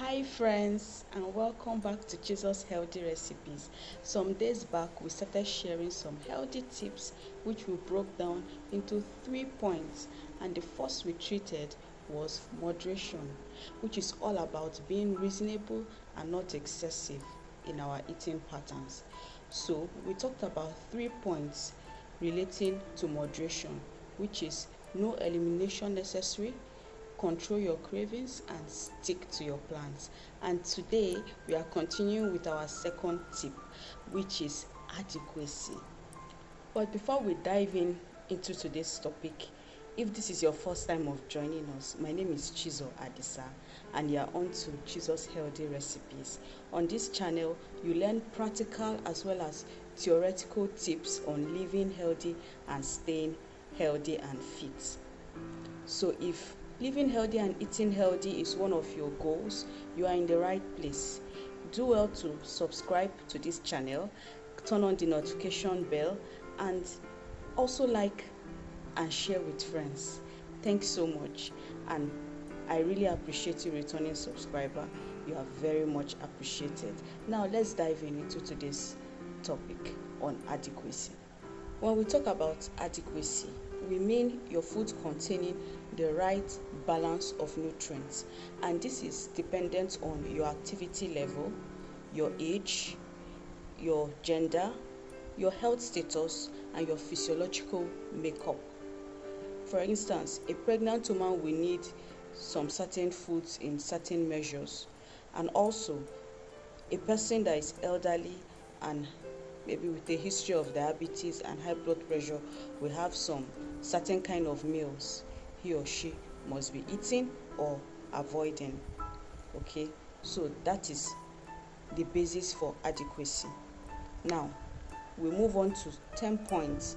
Hi friends, and welcome back to Jesus Healthy Recipes. Some days back we started sharing some healthy tips which we broke down into 3 points, and the first we treated was moderation, which is all about being reasonable and not excessive in our eating patterns. So we talked about 3 points relating to moderation, which is no elimination necessary, control your cravings, and stick to your plans. And today we are continuing with our second tip, which is adequacy. But before we dive into today's topic, if this is your first time of joining us, my name is Chizo Adisa, and you are on to Jesus Healthy Recipes. On this channel, you learn practical as well as theoretical tips on living healthy and staying healthy and fit. So if living healthy and eating healthy is one of your goals, you are in the right place. Do well to subscribe to this channel, turn on the notification bell, and also like and share with friends. Thanks so much, and I really appreciate you returning subscriber. You are very much appreciated. Now let's dive into today's topic on adequacy. When we talk about adequacy, we mean your food containing the right balance of nutrients, and this is dependent on your activity level, your age, your gender, your health status, and your physiological makeup. For instance, a pregnant woman will need some certain foods in certain measures, and also a person that is elderly and maybe with a history of diabetes and high blood pressure will have some certain kind of meals he or she must be eating or avoiding. Okay, so that is the basis for adequacy. Now we move on to 10 points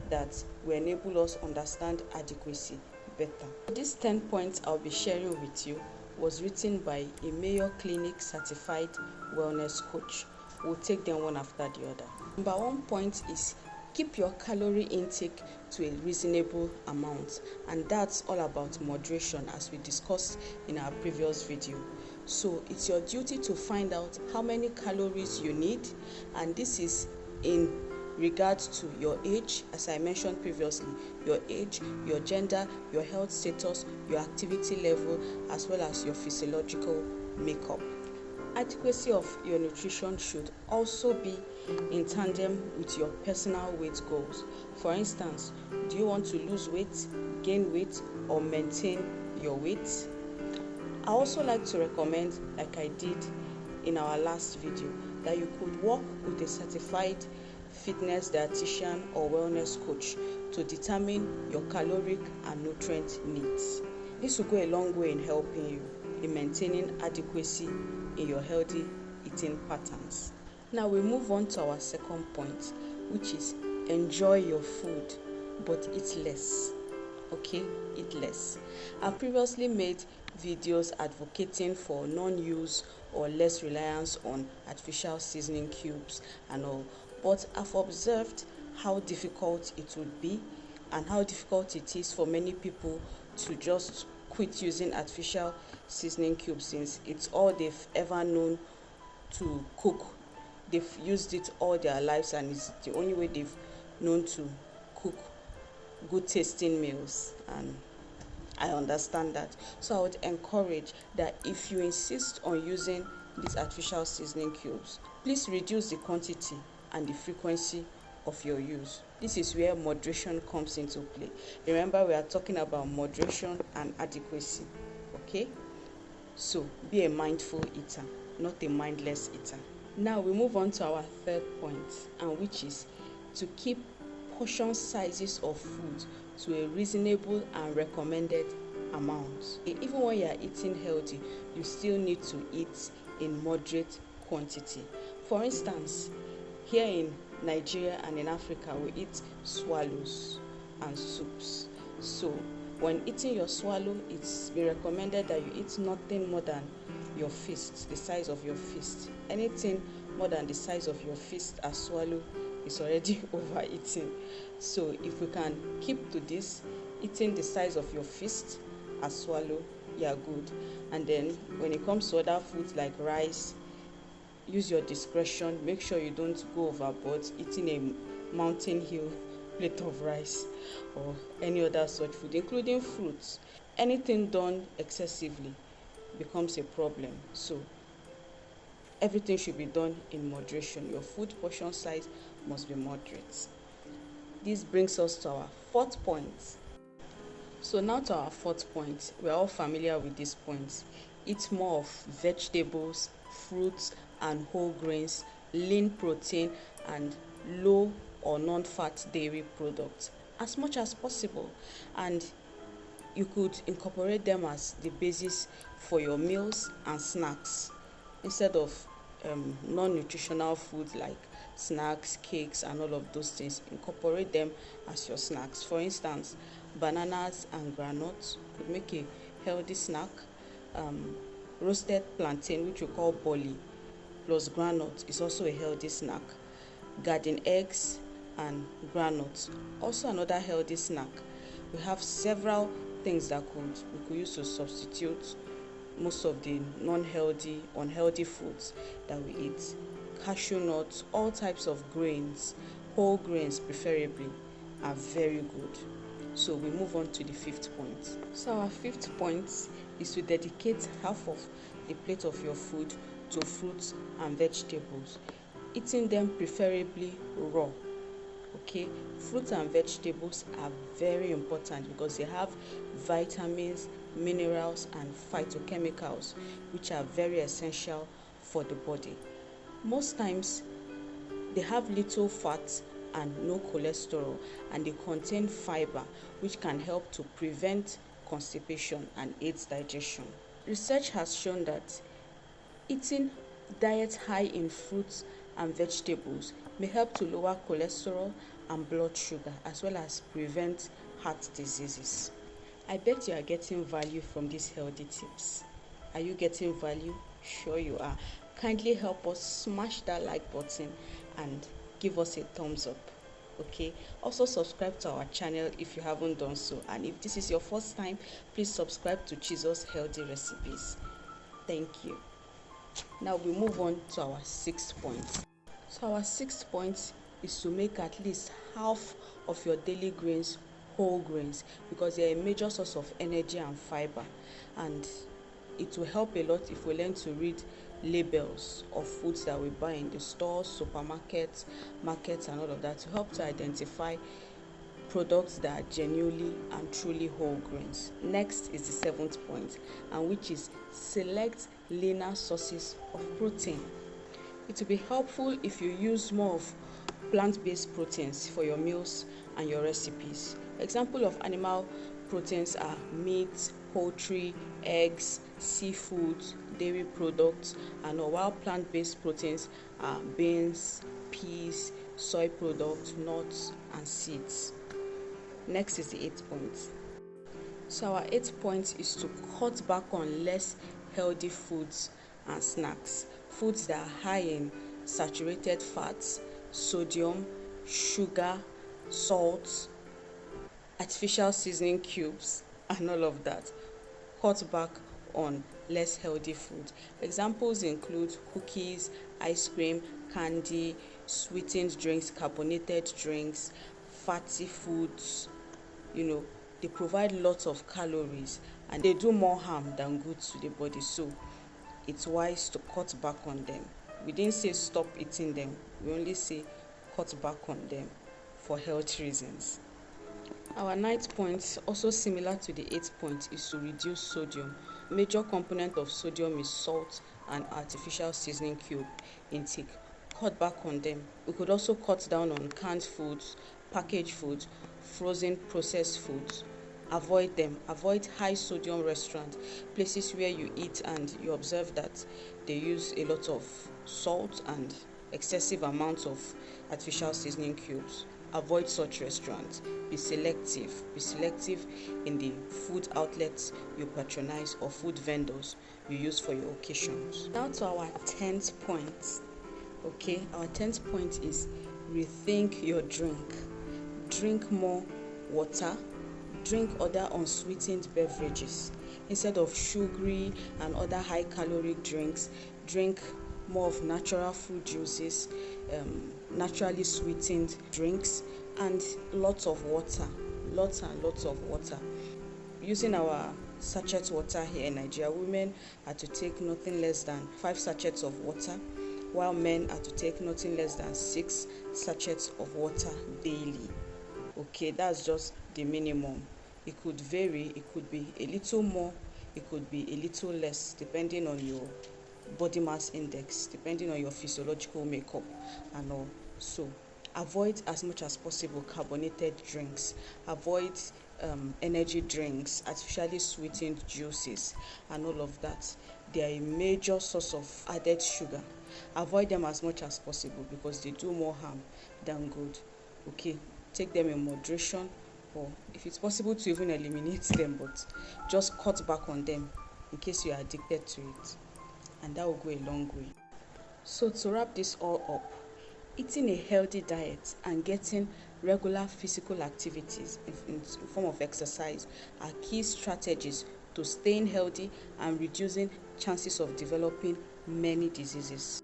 that will enable us understand adequacy better. These 10 points I'll be sharing with you was written by a Mayo Clinic certified wellness coach. We'll take them one after the other. Number 1 point is keep your calorie intake to a reasonable amount, and that's all about moderation, as we discussed in our previous video. So it's your duty to find out how many calories you need, and this is in regards to your age, as I mentioned previously, your age, your gender, your health status, your activity level, as well as your physiological makeup. Adequacy of your nutrition should also be in tandem with your personal weight goals. For instance, do you want to lose weight, gain weight, or maintain your weight? I also like to recommend, like I did in our last video, that you could work with a certified fitness dietitian or wellness coach to determine your caloric and nutrient needs. This will go a long way in helping you in maintaining adequacy in your healthy eating patterns. Now we move on to our second point, which is enjoy your food but eat less. Okay, eat less. I've previously made videos advocating for non-use or less reliance on artificial seasoning cubes and all, but I've observed how difficult it would be and how difficult it is for many people to just quit using artificial seasoning cubes, since it's all they've ever known to cook. They've used it all their lives, and it's the only way they've known to cook good tasting meals, and I understand that. So I would encourage that if you insist on using these artificial seasoning cubes, please reduce the quantity and the frequency of your use. This is where moderation comes into play. Remember, we are talking about moderation and adequacy. Okay, so be a mindful eater, not a mindless eater. Now we move on to our third point, and which is to keep portion sizes of food to a reasonable and recommended amount. Even when you are eating healthy, you still need to eat in moderate quantity. For instance, here in Nigeria and in Africa, we eat swallows and soups. So when eating your swallow, it's be recommended that you eat nothing more than your fist, the size of your fist. Anything more than the size of your fist as swallow is already overeating. So if we can keep to this, eating the size of your fist as swallow, they are good. And then when it comes to other foods like rice, use your discretion. Make sure you don't go overboard eating a mountain hill plate of rice or any other such food, including fruits. Anything done excessively becomes a problem. So everything should be done in moderation. Your food portion size must be moderate. This brings us to our fourth point. So now to our fourth point. We are all familiar with these points. Eat more of vegetables, fruits and whole grains, lean protein and low or non-fat dairy products as much as possible. And you could incorporate them as the basis for your meals and snacks instead of non-nutritional food like snacks, cakes and all of those things. Incorporate them as your snacks. For instance, bananas and granuts could make a healthy snack. Roasted plantain, which we call boli, plus granite is also a healthy snack. Garden eggs and granules, also another healthy snack. We have several things that we could use to substitute most of the non-healthy, unhealthy foods that we eat. Cashew nuts, all types of grains, whole grains preferably, are very good. So we move on to the fifth point. So our fifth point is to dedicate half of the plate of your food to fruits and vegetables, eating them preferably raw. Okay, fruits and vegetables are very important because they have vitamins, minerals and phytochemicals which are very essential for the body. Most times they have little fat and no cholesterol, and they contain fiber which can help to prevent constipation and aids digestion. Research has shown that eating diets high in fruits and vegetables may help to lower cholesterol and blood sugar, as well as prevent heart diseases. I bet you are getting value from these healthy tips. Are you getting value? Sure you are. Kindly help us smash that like button and give us a thumbs up. Okay, also subscribe to our channel if you haven't done so, and if this is your first time, please subscribe to Jesus Healthy Recipes. Thank you. Now we move on to our sixth point. So our sixth point is to make at least half of your daily grains whole grains, because they are a major source of energy and fiber, and it will help a lot if we learn to read labels of foods that we buy in the stores, supermarkets, markets and all of that, to help to identify products that are genuinely and truly whole grains. Next is the seventh point, and which is select leaner sources of protein. It will be helpful if you use more of plant-based proteins for your meals and your recipes. Example of animal proteins are meat, poultry, eggs, seafood, dairy products, and while plant-based proteins are beans, peas, soy products, nuts, and seeds. Next is the eighth point. So our eighth point is to cut back on less healthy foods and snacks. Foods that are high in saturated fats, sodium, sugar, salt, artificial seasoning cubes, and all of that. Cut back on less healthy food. Examples include cookies, ice cream, candy, sweetened drinks, carbonated drinks, fatty foods. They provide lots of calories and they do more harm than good to the body, so it's wise to cut back on them. We didn't say stop eating them, we only say cut back on them for health reasons. Our ninth point, also similar to the eighth point, is to reduce sodium. Major component of sodium is salt and artificial seasoning cube intake. Cut back on them. We could also cut down on canned foods, packaged foods, frozen processed foods. Avoid them. Avoid high sodium restaurants, places where you eat and you observe that they use a lot of salt and excessive amounts of artificial seasoning cubes. Avoid such restaurants. Be selective. Be selective in the food outlets you patronize or food vendors you use for your occasions. Now to our 10th point. Okay, our 10th point is rethink your drink. Drink more water, drink other unsweetened beverages. Instead of sugary and other high calorie drinks, drink more of natural fruit juices, naturally sweetened drinks, and lots of water. Lots and lots of water. Using our sachet water here in Nigeria, women are to take nothing less than 5 sachets of water, while men are to take nothing less than 6 sachets of water daily. Okay, that's just the minimum. It could vary, it could be a little more, it could be a little less, depending on your body mass index, depending on your physiological makeup and all. So avoid as much as possible carbonated drinks, avoid energy drinks, artificially sweetened juices and all of that. They are a major source of added sugar. Avoid them as much as possible because they do more harm than good. Okay, take them in moderation, or if it's possible to even eliminate them, but just cut back on them in case you are addicted to it, and that will go a long way. So to wrap this all up, eating a healthy diet and getting regular physical activities in form of exercise are key strategies to staying healthy and reducing chances of developing many diseases.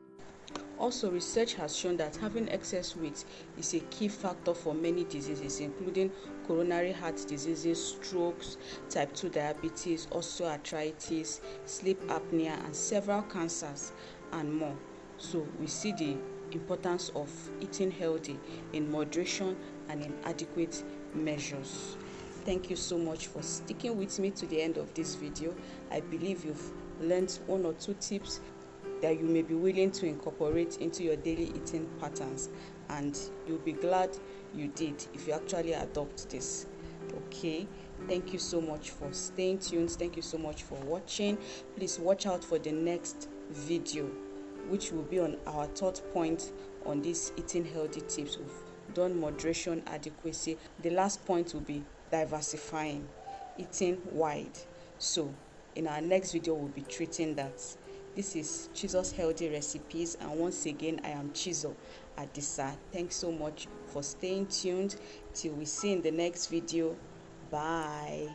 Also, research has shown that having excess weight is a key factor for many diseases, including coronary heart diseases, strokes, type 2 diabetes, osteoarthritis, sleep apnea, and several cancers and more. So we see the importance of eating healthy in moderation and in adequate measures. Thank you so much for sticking with me to the end of this video. I believe you've learned 1 or 2 tips that you may be willing to incorporate into your daily eating patterns, and you'll be glad you did if you actually adopt this. Okay, thank you so much for staying tuned. Thank you so much for watching. Please watch out for the next video, which will be on our 3rd point on these eating healthy tips. We've done moderation, adequacy. The last point will be diversifying, eating wide. So in our next video, we'll be treating that. This is Chizo's Healthy Recipes, and once again, I am Chizo Adisa. Thanks so much for staying tuned. Till we see in the next video. Bye.